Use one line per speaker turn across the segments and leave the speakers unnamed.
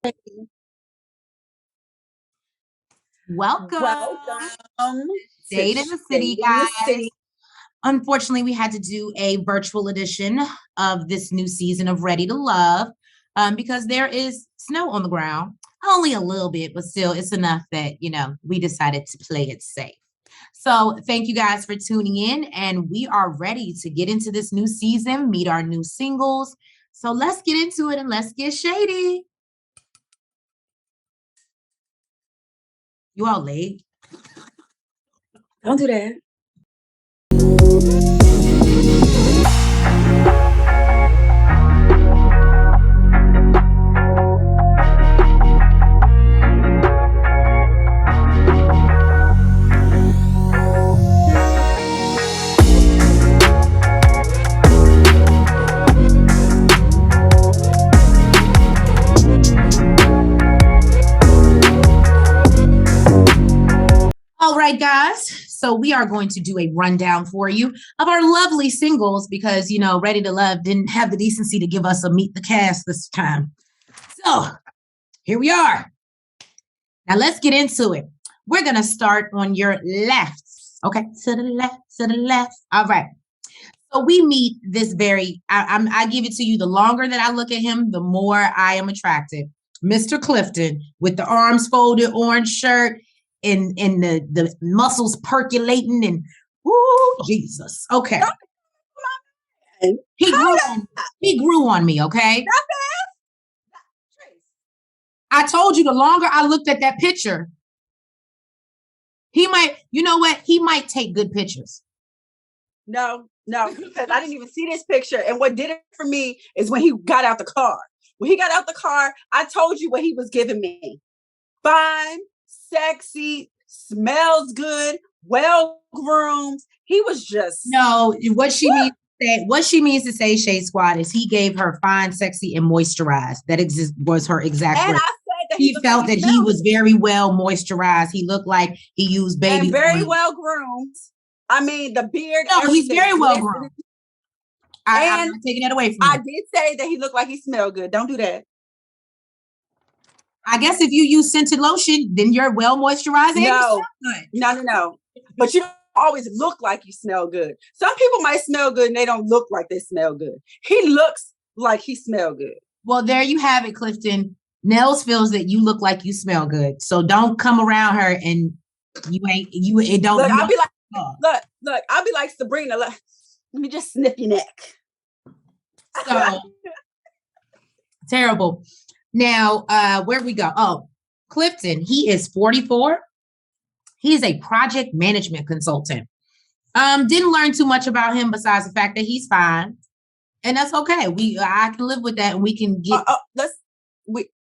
Welcome.
Welcome
Shade in the City, guys. Unfortunately, we had to do a virtual edition of this new season of Ready to Love because there is snow on the ground. Only a little bit, but still, it's enough that, we decided to play it safe. So thank you guys for tuning in, and we are ready to get into this new season, meet our new singles. So let's get into it and let's get shady. You all late?
Don't do that.
All right, guys. So we are going to do a rundown for you of our lovely singles because, Ready to Love didn't have the decency to give us a meet the cast this time. So here we are. Now let's get into it. We're going to start on your left. Okay, to the left. All right. So we meet this I give it to you. The longer that I look at him, the more I am attracted. Mr. Clifton with the arms folded, orange shirt, and the muscles percolating, and Jesus. Okay. He grew on me, okay? I told you the longer I looked at that picture, he might take good pictures.
No, because I didn't even see this picture. And what did it for me is when he got out the car. When he got out the car, I told you what he was giving me. Fine, sexy, smells good, well-groomed. He was just...
No, what she means to say, Shade Squad, is he gave her fine, sexy, and moisturized. That was her exact word.
I said that
he felt that he was very well moisturized. He looked like he used baby
and very well-groomed. I mean, the beard.
No, he's very well-groomed. I'm not taking that away from you.
I did say that he looked like he smelled good. Don't do that.
I guess if you use scented lotion, then you're well moisturized.
No. But you don't always look like you smell good. Some people might smell good and they don't look like they smell good. He looks like he smell good.
Well, there you have it, Clifton. Nels feels that you look like you smell good. So don't come around her and it don't.
Look, I'll be like, look, I'll be like Sabrina. Look, let me just sniff your neck.
So terrible. Now, where we go? Oh, Clifton, he is 44. He is a project management consultant. Didn't learn too much about him besides the fact that he's fine. And that's okay. I can live with that, and we can get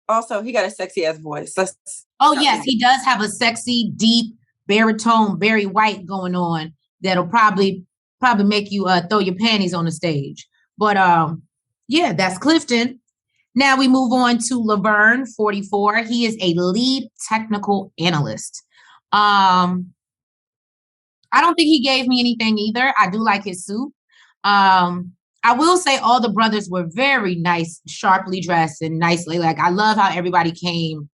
also, he got a sexy ass voice.
Yes, he does have a sexy, deep baritone, very white going on that'll probably make you throw your panties on the stage. But yeah, that's Clifton. Now we move on to Laverne, 44. He is a lead technical analyst. I don't think he gave me anything either. I do like his suit. I will say all the brothers were very nice, sharply dressed and nicely. Like, I love how everybody came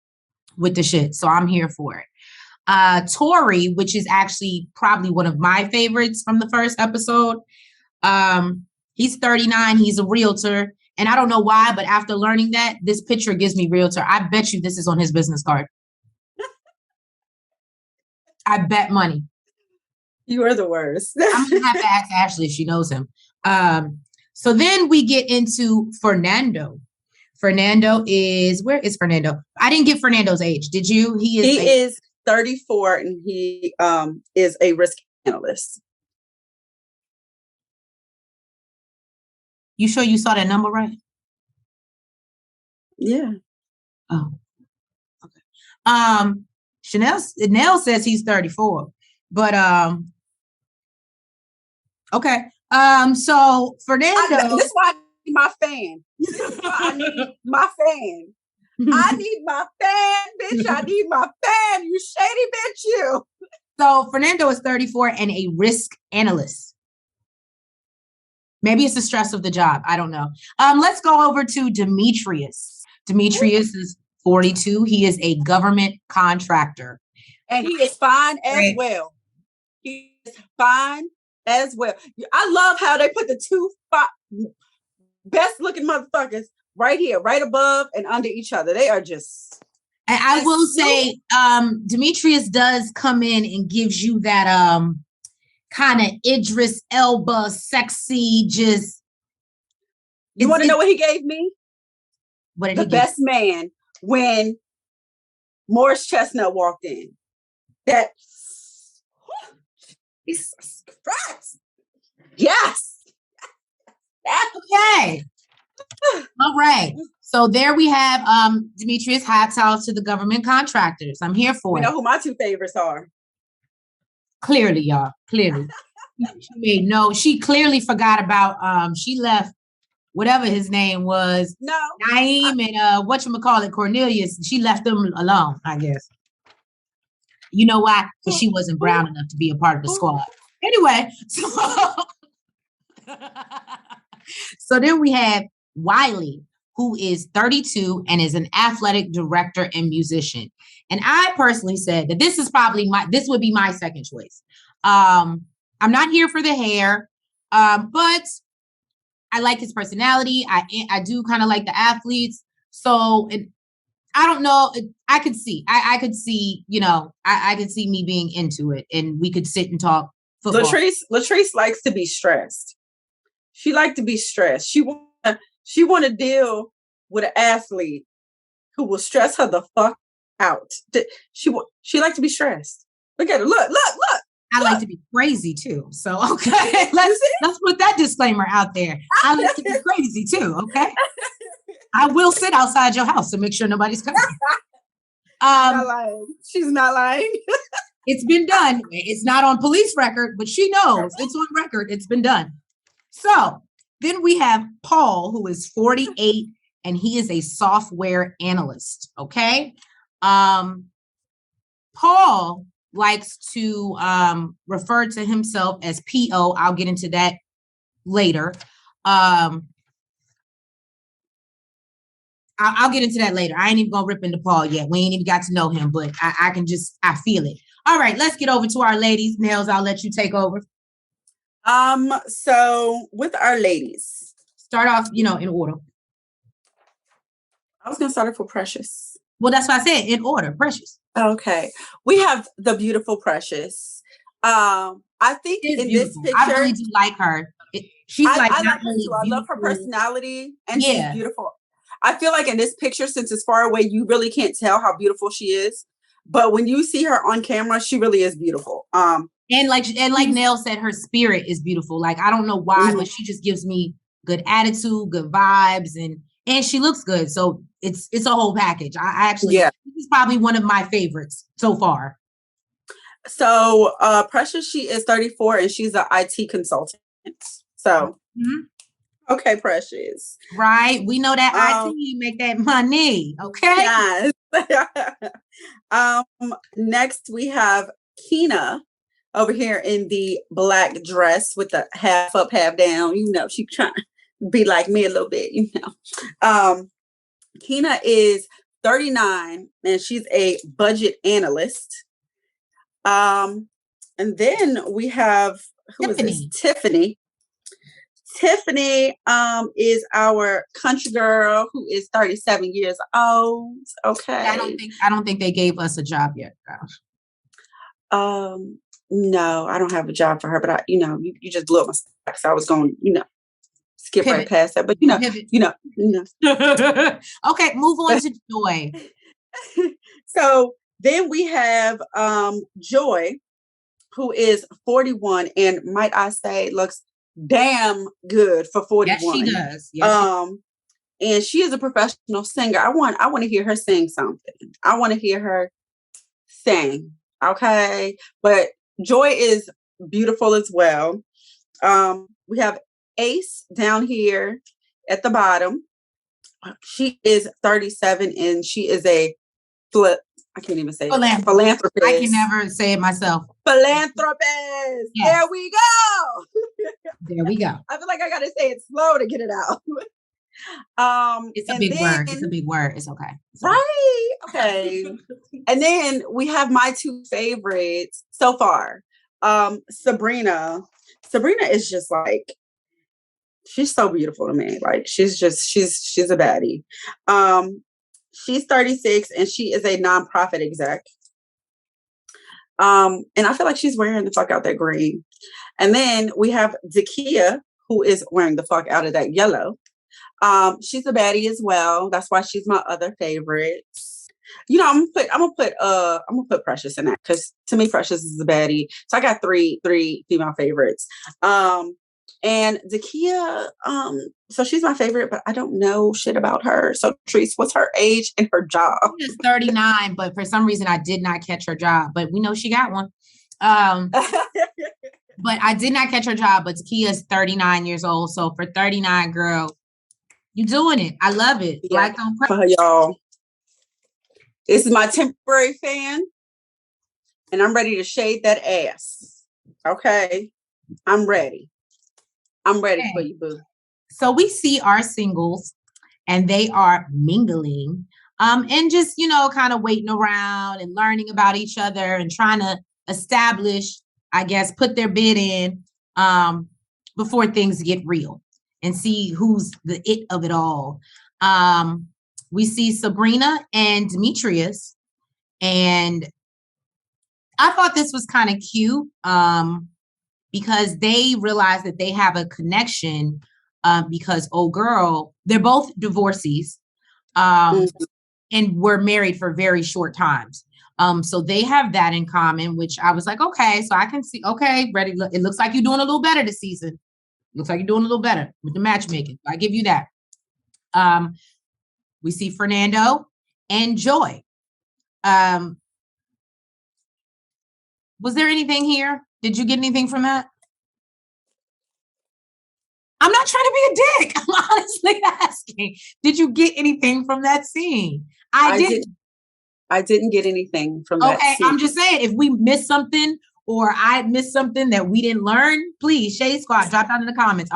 with the shit. So I'm here for it. Tori, which is actually probably one of my favorites from the first episode. He's 39. He's a realtor. And I don't know why, but after learning that, this picture gives me realtor. I bet you this is on his business card. I bet money.
You are the worst.
I'm going to have to ask Ashley if she knows him. So then we get into Fernando. Where is Fernando? I didn't get Fernando's age. Did you?
He is 34 and he is a risk analyst.
You sure you saw that number right?
Yeah.
Oh, okay. Chanel says he's 34, but okay. So Fernando,
this is why I need my fan. This is why I need my fan. I need my fan, bitch. I need my fan. You shady bitch, you.
So Fernando is 34 and a risk analyst. Maybe it's the stress of the job. I don't know. Let's go over to Demetrius. Demetrius is 42. He is a government contractor.
And he is fine as well. He is fine as well. I love how they put the two best looking motherfuckers right here, right above and under each other. They are just.
And I will say, Demetrius does come in and gives you that kind of Idris Elba, sexy, just.
You want to know what he gave me?
What did
the
he
best man when Morris Chestnut walked in. That Jesus Christ. Yes.
Okay. All right. So there we have Demetrius, hats off to the government contractors. I'm here for it.
You know who my two favorites are.
Clearly, y'all. Clearly. She clearly forgot about she left whatever his name was.
No.
Naeem and whatchamacallit, Cornelius. She left them alone, I guess. You know why? Because she wasn't brown enough to be a part of the squad. Anyway, so then we have Wiley, who is 32 and is an athletic director and musician. And I personally said that this would be my second choice. I'm not here for the hair, but I like his personality. I do kind of like the athletes. So I don't know. I could see, I could see me being into it, and we could sit and talk football.
Latrice likes to be stressed. She likes to be stressed. She want to deal with an athlete who will stress her the fuck out. She likes to be stressed. Look at her. Look.
I like to be crazy too. So okay, let's put that disclaimer out there. I like to be crazy too. Okay. I will sit outside your house to make sure nobody's coming.
Not lying. She's not lying.
It's been done. It's not on police record, but she knows it's on record. It's been done. So then we have Paul, who is 48, and he is a software analyst. Okay. Paul likes to refer to himself as PO. I'll get into that later. I'll get into that later. I ain't even gonna rip into Paul yet. We ain't even got to know him, but I feel it. All right, let's get over to our ladies. Nels, I'll let you take over.
So with our ladies,
start off, in order.
I was gonna start off with Precious.
Well, that's what I said, in order, Precious.
Okay, we have the beautiful Precious. I think in
beautiful.
This picture,
I really do like her. She's
I
like
like her too. I love her personality, and she's beautiful. I feel like in this picture, since it's far away, you really can't tell how beautiful she is. But when you see her on camera, she really is beautiful.
And like Nell said, her spirit is beautiful. Like, I don't know why, but she just gives me good attitude, good vibes, and she looks good. So it's a whole package. I actually, this is probably one of my favorites so far.
So Precious, she is 34 and she's an IT consultant. So, okay, Precious.
Right. We know that IT make that money. Okay.
Yes. Next we have Kina over here in the black dress with the half up, half down. She trying to be like me a little bit, Kina is 39 and she's a budget analyst. And then we have Tiffany. Tiffany is our country girl who is 37 years old. Okay.
I don't think they gave us a job yet,
gosh. No, I don't have a job for her, but you just blew up my stocks. I was going, skip right past that. But
Okay, move on to Joy.
So then we have Joy, who is 41, and might I say looks damn good for 41.
Yes, she does. Yes,
and she is a professional singer. I want to hear her sing something. I want to hear her sing. Okay, but Joy is beautiful as well. We have Ace down here at the bottom. She is 37 and she is a I can't even say philanthropist.
I can never say it myself.
Philanthropist. Yes. There we go.
There we go.
I feel like I got to say it slow to get it out.
It's a
And
big
then
word. It's a big word. It's okay.
right, okay. And then we have my two favorites so far. Sabrina. Sabrina is just like, she's so beautiful to me. Like she's a baddie. She's 36 and she is a nonprofit exec. And I feel like she's wearing the fuck out that green. And then we have Zakia, who is wearing the fuck out of that yellow. She's a baddie as well. That's why she's my other favorite. You know, I'm gonna put Precious in that because to me Precious is a baddie. So I got three female favorites. And Zakia, so she's my favorite, but I don't know shit about her. So Treese, what's her age and her job?
She's 39, but for some reason I did not catch her job. But we know she got one. But I did not catch her job. But Zakia is 39 years old. So for 39, girl, you doing it. I love it.
Yeah.
Black on
y'all. This is my temporary fan, and I'm ready to shade that ass. Okay, I'm ready. I'm ready for you, boo.
So we see our singles, and they are mingling, and just kind of waiting around and learning about each other and trying to establish, I guess, put their bid in before things get real and see who's the it of it all. We see Sabrina and Demetrius, and I thought this was kind of cute because they realize that they have a connection because old girl, they're both divorcees and were married for very short times. So they have that in common, which I was like, okay, so I can see, okay, ready. It looks like you're doing a little better this season. Looks like you're doing a little better with the matchmaking. I give you that. We see Fernando and Joy. Was there anything here? Did you get anything from that? I'm not trying to be a dick. I'm honestly asking. Did you get anything from that scene? I
didn't get anything from that scene.
I'm just saying, if we missed something or I missed something that we didn't learn, please, Shade Squad, drop down in the comments.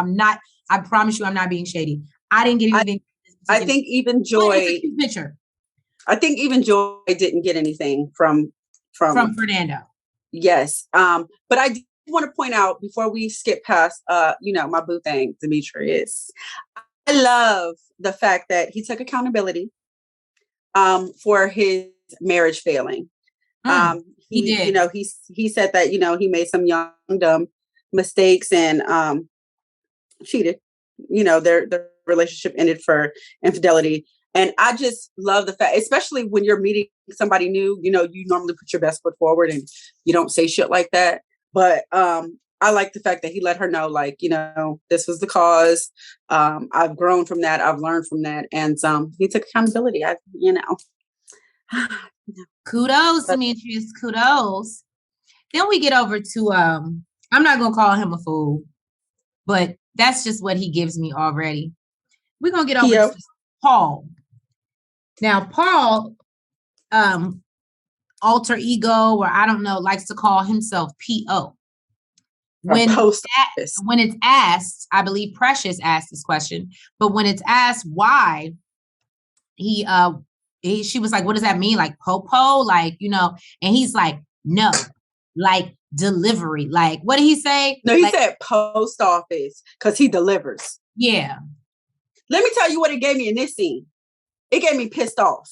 I promise you I'm not being shady. I didn't get anything.
I think even Joy.
Picture.
I think even Joy didn't get anything from
Fernando.
Yes. But I want to point out before we skip past my boo thing, Demetrius. I love the fact that he took accountability for his marriage failing. He did. He said that, he made some young dumb mistakes and cheated. Their relationship ended for infidelity. And I just love the fact, especially when you're meeting somebody new, you normally put your best foot forward and you don't say shit like that. But I like the fact that he let her know, like, this was the cause. I've grown from that. I've learned from that. And he took accountability.
Kudos, Demetrius. Kudos. Then we get over to, I'm not going to call him a fool, but that's just what he gives me already. We're going to get over to Paul. Now, Paul, alter ego, or I don't know, likes to call himself P.O. When it's asked, I believe Precious asked this question, but when it's asked why, she was like, what does that mean? Like po-po? Like, and he's like, no, like delivery. Like, what did he say?
No, he said post office because he delivers.
Yeah.
Let me tell you what it gave me in this scene. It gave me pissed off.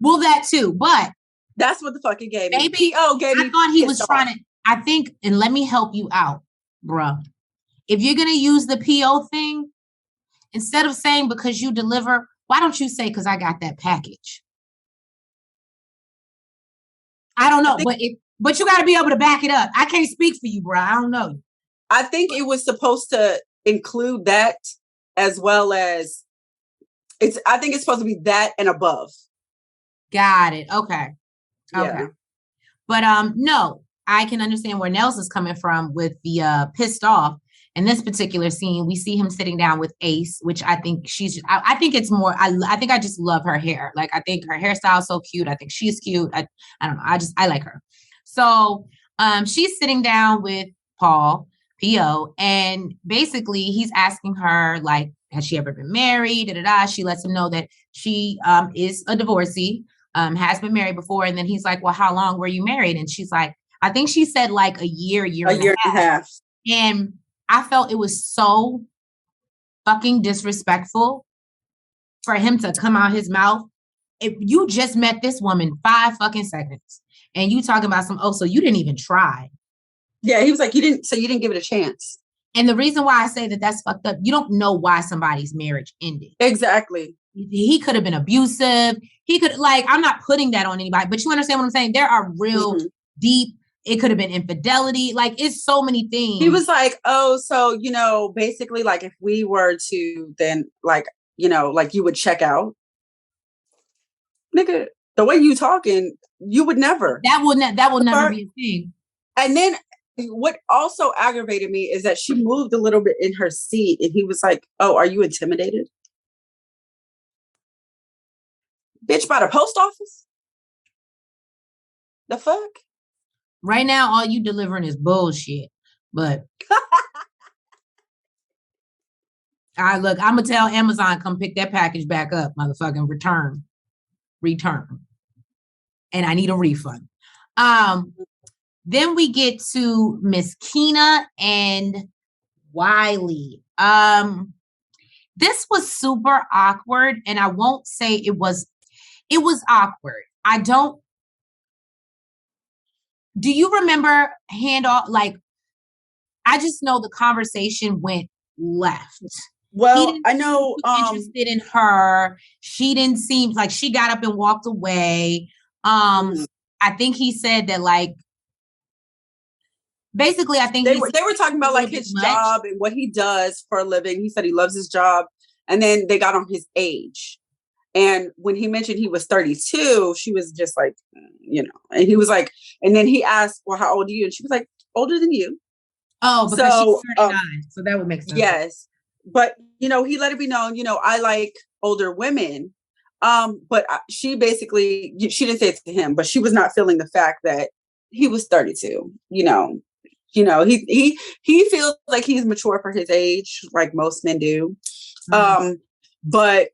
Well, that too, but
that's what the fuck it gave me.
Maybe I thought he was trying to, I think, and let me help you out, bruh. If you're going to use the PO thing, instead of saying because you deliver, why don't you say because I got that package? I don't know, but you got to be able to back it up. I can't speak for you, bruh. I don't know.
I think it was supposed to include that as well as I think it's supposed to be that and above.
Got it. Okay.
Yeah.
Okay. But no, I can understand where Nels is coming from with the pissed off. In this particular scene, we see him sitting down with Ace, which I think I think it's more, I think I just love her hair. Like, I think her hairstyle is so cute. I think she's cute. I don't know. I like her. So she's sitting down with Paul, P.O., and basically he's asking her, like, has she ever been married? Da, da, da. She lets him know that she is a divorcee, has been married before. And then he's like, well, how long were you married? And she's like, I think she said like a year and a half. And I felt it was so fucking disrespectful for him to come out his mouth. If you just met this woman 5 fucking seconds and you talking about so you didn't even try.
Yeah, he was like, you didn't give it a chance.
And the reason why I say that that's fucked up, you don't know why somebody's marriage ended.
Exactly.
He could have been abusive. He could, like, I'm not putting that on anybody, but you understand what I'm saying? There are real deep, it could have been infidelity. Like, it's so many things.
He was like, oh, so, basically, like, if we were to then, like, like you would check out. Nigga, the way you talking, you would never.
That will never be a thing.
And then what also aggravated me is that she moved a little bit in her seat and he was like, oh, are you intimidated? Bitch, by the post office? The fuck?
Right now, all you delivering is bullshit. But I'm gonna tell Amazon, come pick that package back up, motherfucking return. And I need a refund. Then we get to Miss Keena and Wiley. This was super awkward, and I won't say it was awkward. Do you remember handoff? Like, I just know the conversation went left.
Well, I know
interested in her. She didn't seem like she got up and walked away. I think he said that, like, basically, I think
they were talking about like his job and what he does for a living. He said he loves his job, and then they got on his age. And when he mentioned he was 32, she was just like, and he was like, and then he asked, well, how old are you? And she was like, older than you.
Oh, because she's 39. So that would make sense.
Yes. But, he let it be known, I like older women. But she basically, she didn't say it to him, but she was not feeling the fact that he was 32, he feels like he's mature for his age, like most men do. But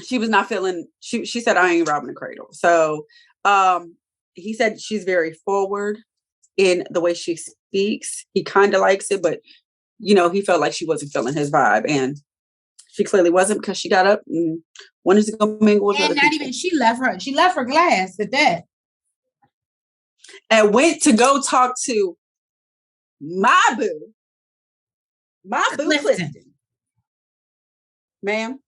she was not feeling, she said, I ain't robbing the cradle. So, he said she's very forward in the way she speaks. He kind of likes it, but he felt like she wasn't feeling his vibe, and she clearly wasn't, because she got up and wanted to go mingle with other people.
She left her glass at that,
and went to go talk to my boo Clifton. Ma'am,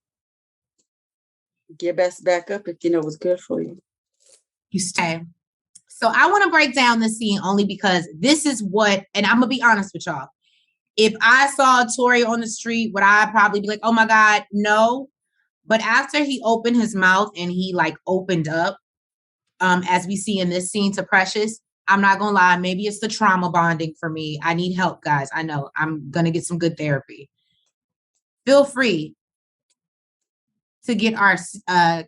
get best back up if you know what's good for you.
You stay. So I want to break down the scene only because this is what, and I'm gonna be honest with y'all. If I saw Tory on the street, would I probably be like, oh my God, no. But after he opened his mouth and he like opened up, as we see in this scene to Precious, I'm not gonna lie, maybe it's the trauma bonding for me. I need help, guys. I know I'm gonna get some good therapy. Feel free to get our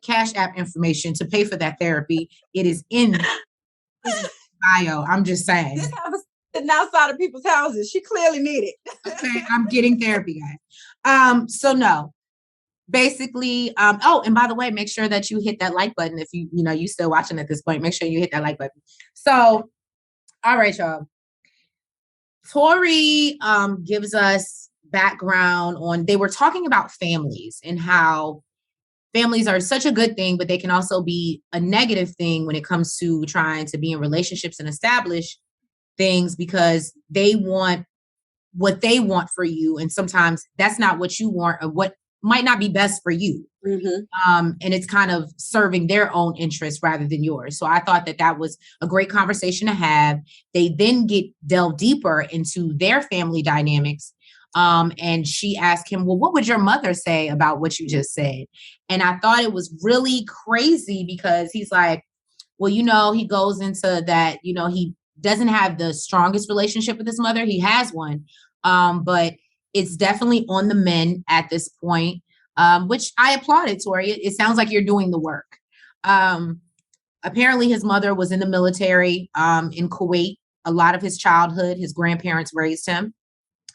Cash App information to pay for that therapy. It is in the bio. I'm just saying.
This happens sitting outside of people's houses. She clearly need it.
Okay, I'm getting therapy, guys. So no. Basically, and by the way, make sure that you hit that like button if you still watching at this point. Make sure you hit that like button. So, all right, y'all. Tory gives us background on, they were talking about families and how families are such a good thing, but they can also be a negative thing when it comes to trying to be in relationships and establish things, because they want what they want for you. And sometimes that's not what you want, or what might not be best for you. And it's kind of serving their own interests rather than yours. So I thought that was a great conversation to have. They then delve deeper into their family dynamics. And she asked him, well, what would your mother say about what you just said? And I thought it was really crazy, because he's like, well, he goes into that, he doesn't have the strongest relationship with his mother. He has one, but it's definitely on the men at this point, which I applauded, Tory. It sounds like you're doing the work. Apparently his mother was in the military in Kuwait. A lot of his childhood, his grandparents raised him.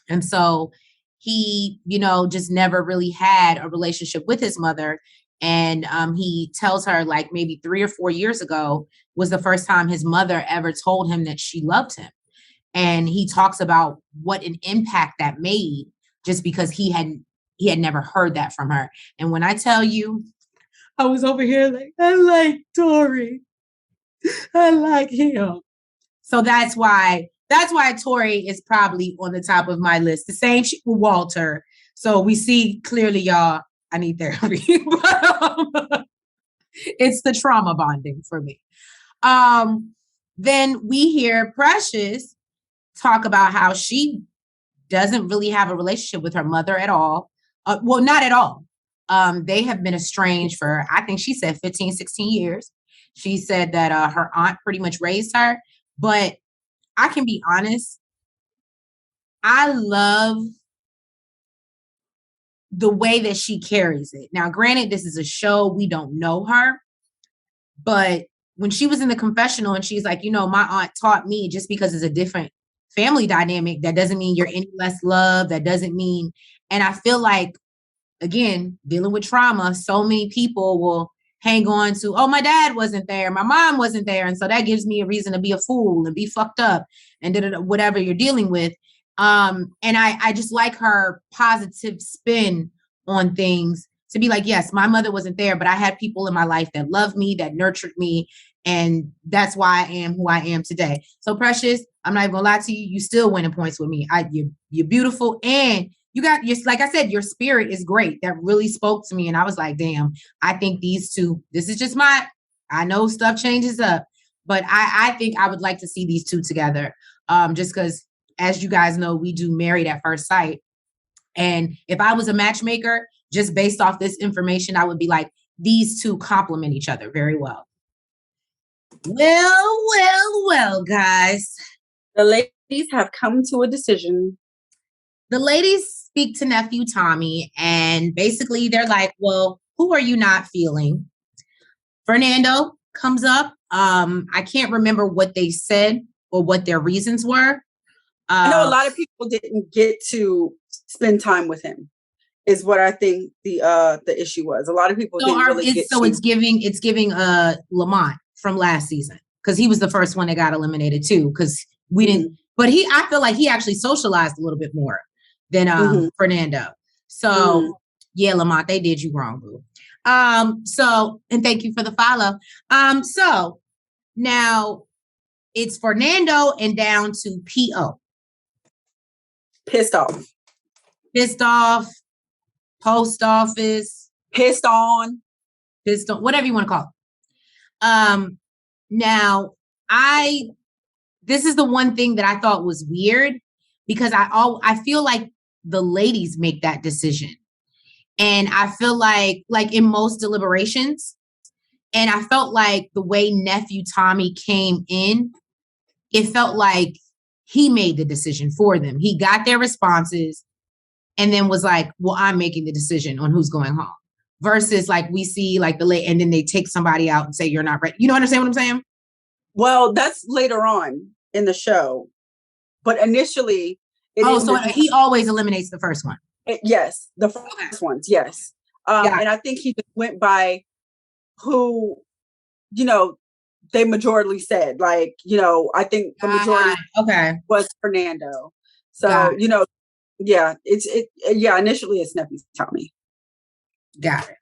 And so he, just never really had a relationship with his mother. And he tells her like maybe 3 or 4 years ago was the first time his mother ever told him that she loved him. And he talks about what an impact that made just because he had never heard that from her. And when I tell you, I was over here like, I like Tori. I like him. So that's why Tori is probably on the top of my list. The same shit with Walter. So we see clearly, y'all, I need therapy. But, it's the trauma bonding for me. Then we hear Precious talk about how she doesn't really have a relationship with her mother at all. Well, not at all. They have been estranged for, I think she said 15, 16 years. She said that her aunt pretty much raised her. But I can be honest, I love the way that she carries it. Now, granted, this is a show, we don't know her. But when she was in the confessional and she's like, my aunt taught me, just because it's a different family dynamic, that doesn't mean you're any less loved. That doesn't mean, and I feel like, again, dealing with trauma, so many people will hang on to, oh, my dad wasn't there, my mom wasn't there. And so that gives me a reason to be a fool and be fucked up and whatever you're dealing with. And I just like her positive spin on things to be like, yes, my mother wasn't there, but I had people in my life that loved me, that nurtured me. And that's why I am who I am today. So Precious, I'm not even gonna lie to you. You still winning points with me. You're beautiful. And you got your, like I said, your spirit is great. That really spoke to me. And I was like, damn, I think these two, this is just I know stuff changes up, but I think I would like to see these two together. Just because, as you guys know, we do Married at First Sight. And if I was a matchmaker, just based off this information, I would be like, these two complement each other very well. Well, guys.
The ladies have come to a decision.
The ladies speak to nephew Tommy, and basically they're like, well, who are you not feeling? Fernando comes up. I can't remember what they said or what their reasons were.
I know a lot of people didn't get to spend time with him, is what I think the issue was. A lot of people didn't really get to.
It's giving Lamont from last season, because he was the first one that got eliminated too, because we didn't, but I feel like he actually socialized a little bit more than Fernando. So yeah, Lamont, they did you wrong, boo. So, and thank you for the follow. So now it's Fernando and down to P.O.
Pissed off,
post office,
pissed on,
whatever you want to call it. Now this is the one thing that I thought was weird, because I feel like the ladies make that decision. And I feel like in most deliberations, and I felt like the way nephew Tommy came in, it felt like he made the decision for them. He got their responses and then was like, well, I'm making the decision on who's going home. Versus like we see like and then they take somebody out and say, you're not ready. You know, understand what I'm saying?
Well, that's later on in the show. But initially,
so he always eliminates the first one.
Yes, the first ones, yes. And I think he just went by who, they majority said. Like, I think the majority was Fernando. So, initially it's nephew Tommy.
Got it.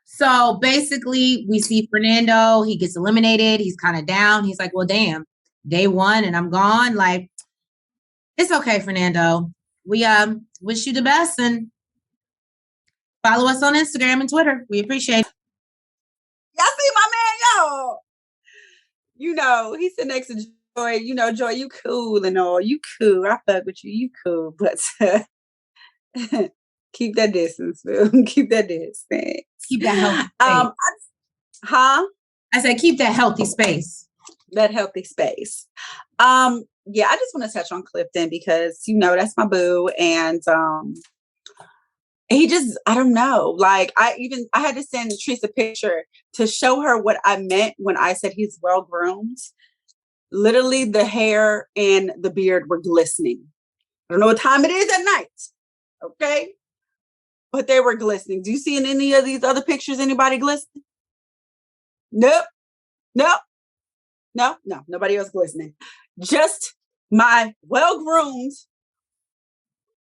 So basically we see Fernando, he gets eliminated. He's kind of down. He's like, well, damn, day one and I'm gone. Like, it's okay, Fernando. We wish you the best and follow us on Instagram and Twitter. We appreciate it.
Y'all see my man, y'all. He's sitting next to Joy. Joy, you cool and all. You cool. I fuck with you. You cool. But keep that distance, Phil. Keep that distance.
Keep that healthy space. I said keep that healthy space.
That healthy space. Yeah, I just want to touch on Clifton because, that's my boo. And he just, I don't know. Like, I had to send Treese a picture to show her what I meant when I said he's well-groomed. Literally, the hair and the beard were glistening. I don't know what time it is at night, Okay. But they were glistening. Do you see in any of these other pictures anybody glistening? Nope. Nope. No, nobody else glistening. Just my well-groomed,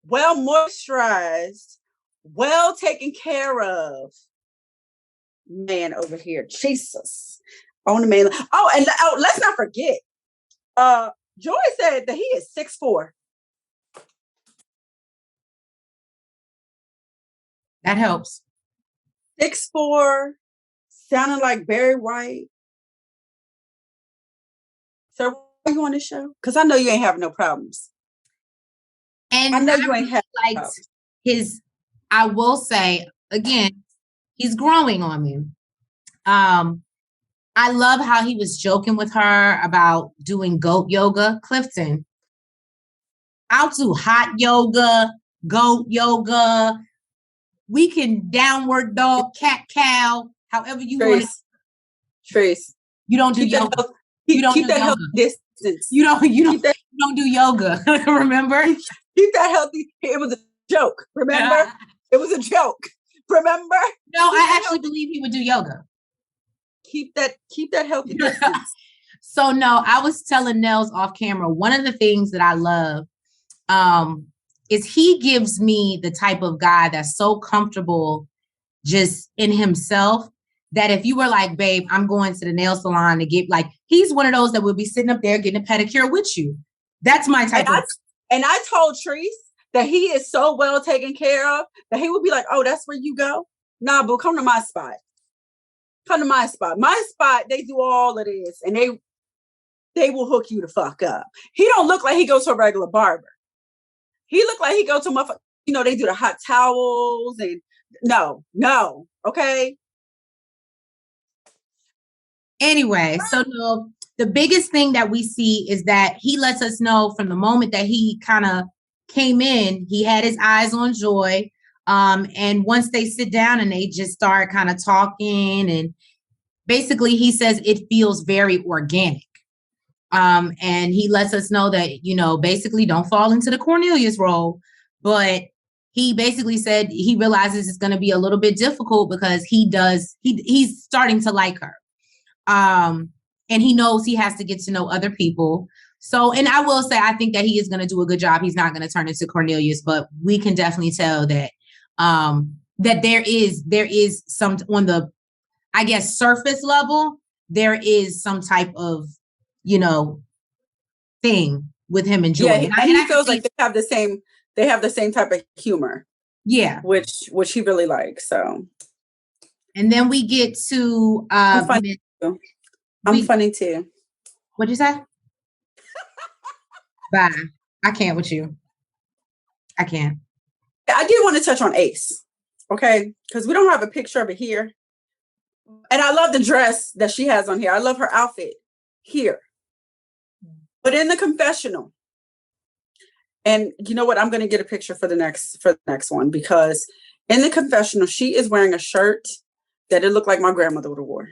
well moisturized, well taken care of man over here. Jesus. On the main. Oh, and let's not forget. Joy said that he is 6'4".
That helps.
6'4", sounding like Barry White. So are you on this show? Because I know you ain't having no problems.
And
I know you ain't having
liked
problems.
his, I will say, again, he's growing on me. I love how he was joking with her about doing goat yoga. Clifton, I'll do hot yoga, goat yoga. We can downward dog, cat, cow, however you want it.
Trace.
You don't do yoga. You don't
keep
do
that
yoga.
healthy distance.
You don't do yoga. Remember?
Keep that healthy. It was a joke. Remember? Yeah. It was a joke. Remember?
No, I actually believe he would do yoga.
Keep that healthy distance.
So no, I was telling Nels off camera, one of the things that I love is he gives me the type of guy that's so comfortable just in himself that if you were like, babe, I'm going to the nail salon to get, like, he's one of those that would be sitting up there getting a pedicure with you. That's my type of.
And I told Treese that he is so well taken care of that he would be like, oh, that's where you go? Nah, boo, come to my spot. Come to my spot. My spot, they do all of this and they will hook you the fuck up. He don't look like he goes to a regular barber. He look like he go to motherfucker, they do the hot towels and no, okay?
Anyway, so no, the biggest thing that we see is that he lets us know from the moment that he kind of came in, he had his eyes on Joy. And once they sit down and they just start kind of talking, and basically he says it feels very organic. And he lets us know that, basically don't fall into the Cornelius role, but he basically said he realizes it's going to be a little bit difficult because he's starting to like her. And he knows he has to get to know other people. So, and I will say, I think that he is going to do a good job. He's not going to turn into Cornelius, but we can definitely tell that, that there is some on the, I guess, surface level, there is some type of, thing with him and Joy.
Yeah, and he feels like they have the same type of humor.
Yeah.
Which he really likes. So.
And then we get to
I'm funny too. Funny too.
What'd you say? Bye. I can't with you. I can't.
I did want to touch on Ace. Okay. Because we don't have a picture of it here. And I love the dress that she has on here. I love her outfit here. But in the confessional, and you know what? I'm going to get a picture for the next one, because in the confessional, she is wearing a shirt that it looked like my grandmother would have wore.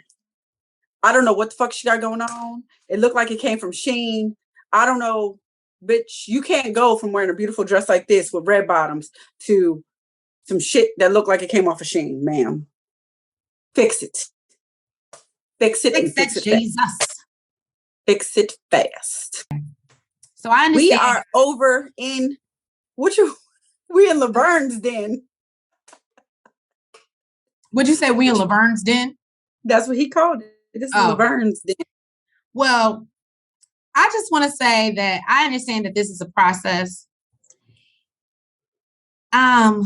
I don't know what the fuck she got going on. It looked like it came from Shein. I don't know, bitch. You can't go from wearing a beautiful dress like this with red bottoms to some shit that looked like it came off of Shein, ma'am. Fix it. Fix it.
Fix it, Jesus.
Fix it fast.
So I understand.
We are over in we in Laverne's den.
What'd you say? We in Laverne's den?
That's what he called it. This is Laverne's den.
Well, I just want to say that I understand that this is a process. I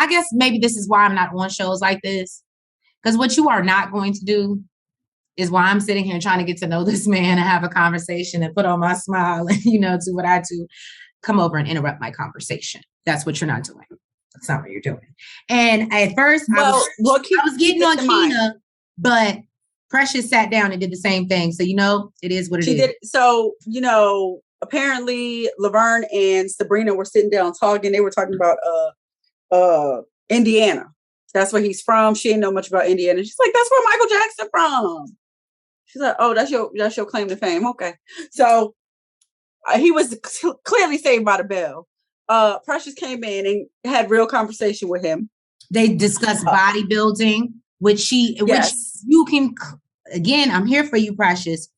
guess maybe this is why I'm not on shows like this. Because what you are not going to do is why I'm sitting here trying to get to know this man and have a conversation and put on my smile and, do what I do, come over and interrupt my conversation. That's what you're not doing. That's not what you're doing. And at first, I was getting on Keena, but Precious sat down and did the same thing. So, it is what it is.
She did. So, apparently Laverne and Sabrina were sitting down talking. They were talking about Indiana. That's where he's from. She didn't know much about Indiana. She's like, that's where Michael Jackson from. She's like, oh, that's your claim to fame. Okay. So he was clearly Saved by the Bell. Precious came in and had real conversation with him.
They discussed bodybuilding, which you can, again, I'm here for you, Precious.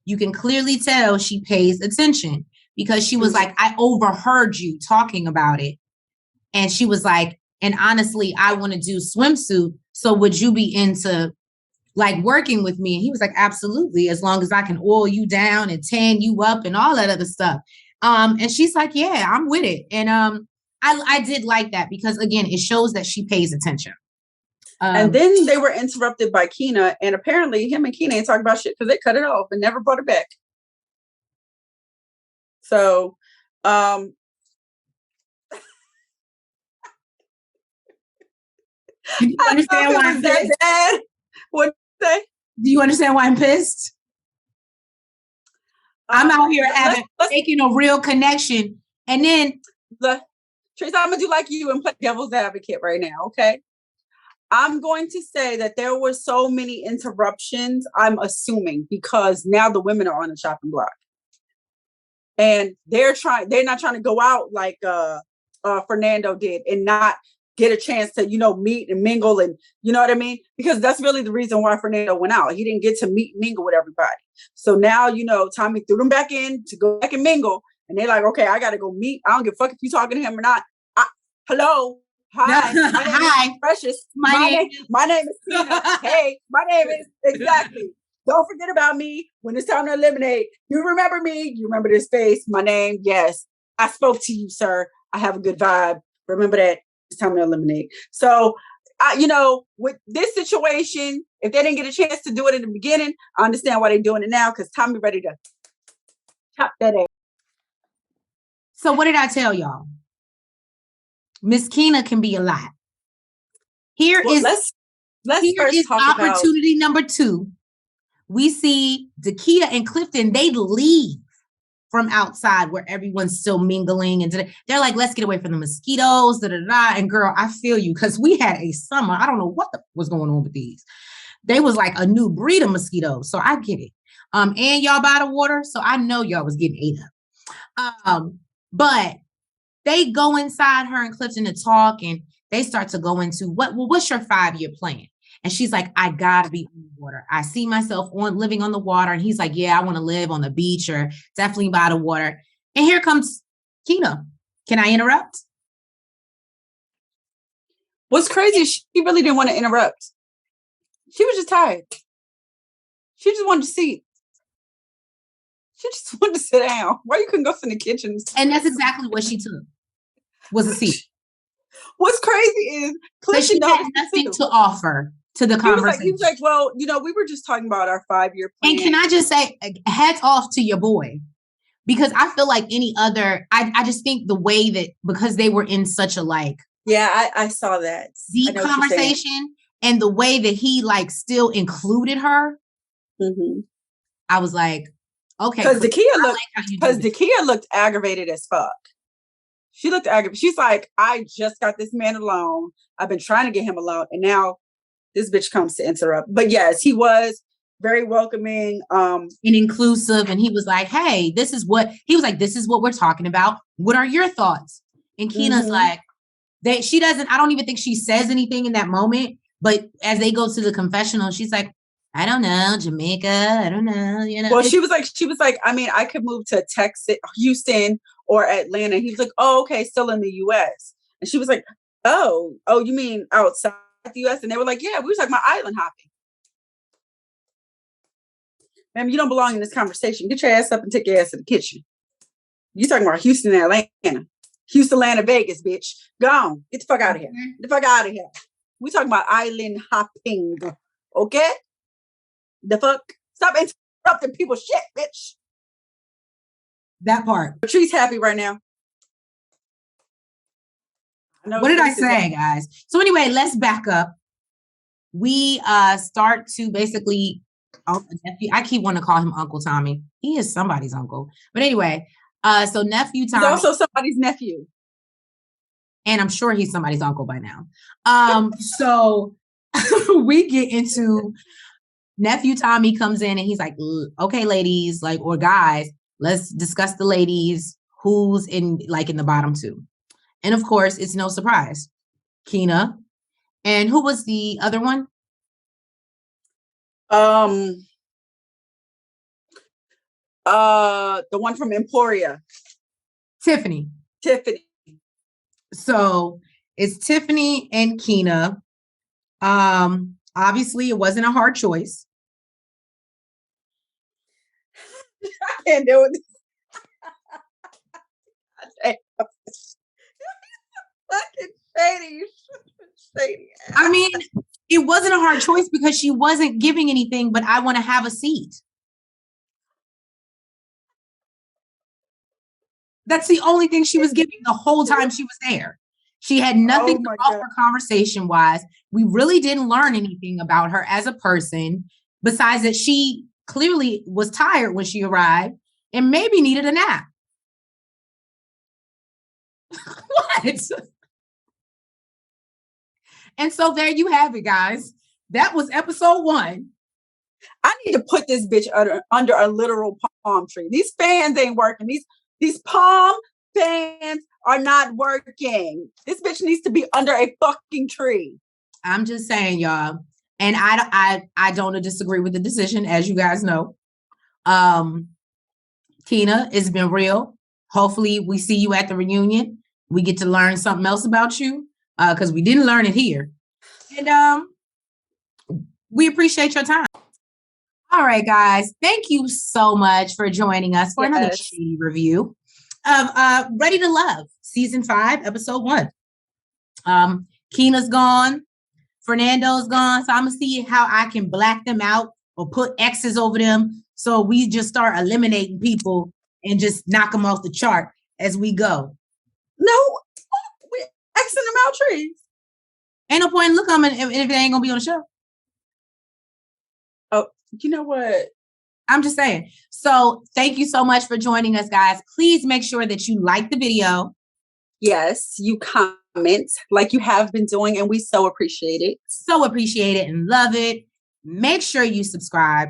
You can clearly tell she pays attention because she was like, I overheard you talking about it. And she was like, and honestly, I want to do swimsuit. So would you be into like working with me? And he was like, absolutely. As long as I can oil you down and tan you up and all that other stuff. And she's like, yeah, I'm with it. And I did like that because again, it shows that she pays attention.
And then they were interrupted by Keena, and apparently him and Keena ain't talking about shit because they cut it off and never brought it back. So, do
you understand why I'm pissed?
What say?
Do you understand why I'm pissed? I'm out here making a real connection, and then
Tracy, I'm gonna do like you and play devil's advocate right now, okay? I'm going to say that there were so many interruptions, I'm assuming, because now the women are on the chopping block. And they're not trying to go out like Fernando did and not get a chance to, meet and mingle and, you know what I mean? Because that's really the reason why Fernando went out. He didn't get to meet and mingle with everybody. So now, Tommy threw them back in to go back and mingle. And they're like, okay, I got to go meet. I don't give a fuck if you talking to him or not. Hello. Hi. My name
Hi.
is Precious. My name is Tina. Hey, my name is exactly. Don't forget about me when it's time to eliminate. You remember me. You remember this face. My name. Yes. I spoke to you, sir. I have a good vibe. Remember that. It's time to eliminate. So, with this situation, if they didn't get a chance to do it in the beginning, I understand why they're doing it now because Tommy ready to chop that ass.
So what did I tell y'all? Miss Keena can be a lot. Let's first talk opportunity number 2. We see Dakia and Clifton, they leave from outside where everyone's still mingling. And they're like, let's get away from the mosquitoes. And girl, I feel you because we had a summer. I don't know what was going on with these. They was like a new breed of mosquitoes. So I get it. And y'all by the water. So I know y'all was getting ate up. But they go inside her and Clifton to talk and they start to go into what's your 5-year plan? And she's like, I gotta be on the water. I see myself living on the water. And he's like, yeah, I want to live on the beach or definitely by the water. And here comes Keena. Can I interrupt?
What's crazy is she really didn't want to interrupt. She was just tired. She just wanted to see. She just wanted to sit down. Why you couldn't go in the kitchen?
And that's exactly what she took. Was a seat.
What's crazy is
Clifton had nothing to offer to the conversation.
He was like, well, we were just talking about our 5-year plan.
And can I just say, hats off to your boy. Because I feel like any other, I just think the way that, because they were in such a
yeah, I saw that.
Deep conversation and the way that he still included her.
Mm-hmm.
I was like, okay.
Because Dakia looked aggravated as fuck. She looked aggravated. She's like, I just got this man alone. I've been trying to get him alone. And now this bitch comes to interrupt. But yes, he was very welcoming.
And inclusive. And he was like, hey, this is what we're talking about. What are your thoughts? And Keena's like, I don't even think she says anything in that moment. But as they go to the confessional, she's like, I don't know, Jamaica. I don't know.
Well, she was like, I mean, I could move to Texas, Houston, or Atlanta. He was like, oh, okay, still in the US. And she was like, oh, you mean outside the US? And they were like, yeah, we were talking about island hopping. Ma'am, you don't belong in this conversation. Get your ass up and take your ass to the kitchen. You talking about Houston and Atlanta. Houston, Atlanta, Vegas, bitch. Go on. Get the fuck out of here. Get the fuck out of here. We talking about island hopping. Okay? The fuck? Stop interrupting people's shit, bitch.
That part.
Patrice happy right now.
What did I say, guys? So anyway, let's back up. We start to basically, I keep wanting to call him Uncle Tommy. He is somebody's uncle. But anyway, so nephew Tommy.
He's also somebody's nephew.
And I'm sure he's somebody's uncle by now. So we get into nephew Tommy comes in and he's like, okay, ladies, or guys, let's discuss the ladies, who's in the bottom 2. And of course, it's no surprise. Kina. And who was the other one?
The one from Emporia.
Tiffany. So it's Tiffany and Kina. Obviously it wasn't a hard choice.
I can't do it. Fucking shady.
I mean, it wasn't a hard choice because she wasn't giving anything, but I want to have a seat. That's the only thing she was giving the whole time she was there. She had nothing to offer conversation-wise. We really didn't learn anything about her as a person, besides that she clearly was tired when she arrived and maybe needed a nap. What? And so there you have it, guys. That was episode 1.
I need to put this bitch under a literal palm tree. These fans ain't working. These palm fans are not working. This bitch needs to be under a fucking tree.
I'm just saying, y'all. And I don't disagree with the decision, as you guys know. Kina, it's been real. Hopefully we see you at the reunion. We get to learn something else about you, because we didn't learn it here. And we appreciate your time. All right, guys. Thank you so much for joining us for another shady review of Ready to Love, season 5, episode 1. Kina's gone. Fernando's gone. So I'm going to see how I can black them out or put X's over them. So we just start eliminating people and just knock them off the chart as we go.
No, we're Xing them out trees.
Ain't no point in looking at them if they ain't going to be on the show.
Oh, you know what?
I'm just saying. So thank you so much for joining us, guys. Please make sure that you like the video.
Yes, you comment like you have been doing, and we so appreciate it.
So appreciate it and love it. Make sure you subscribe.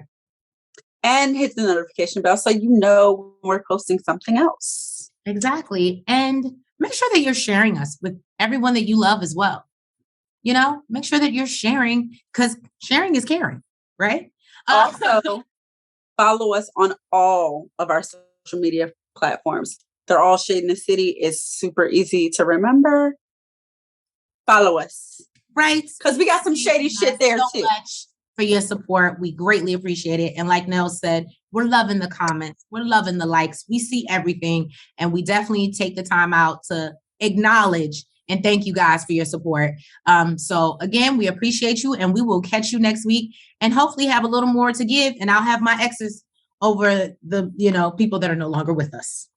And hit the notification bell so you know when we're posting something else.
Exactly. And make sure that you're sharing us with everyone that you love as well. You know, make sure that you're sharing, because sharing is caring, right?
Also, follow us on all of our social media platforms. They're all Shade in the City. It's super easy to remember. Follow us.
Right.
Because we got some shady shit there
so
too.
Much for your support. We greatly appreciate it. And like Nell said, we're loving the comments. We're loving the likes. We see everything. And we definitely take the time out to acknowledge and thank you guys for your support. So again, we appreciate you, and we will catch you next week and hopefully have a little more to give. And I'll have my exes over the, people that are no longer with us.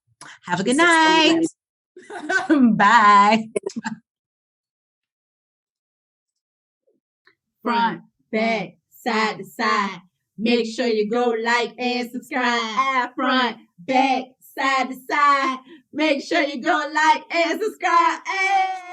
Have a good night. Bye.
Front, back, side to side. Make sure you go like and subscribe. Front, back, side to side. Make sure you go like and subscribe. Hey!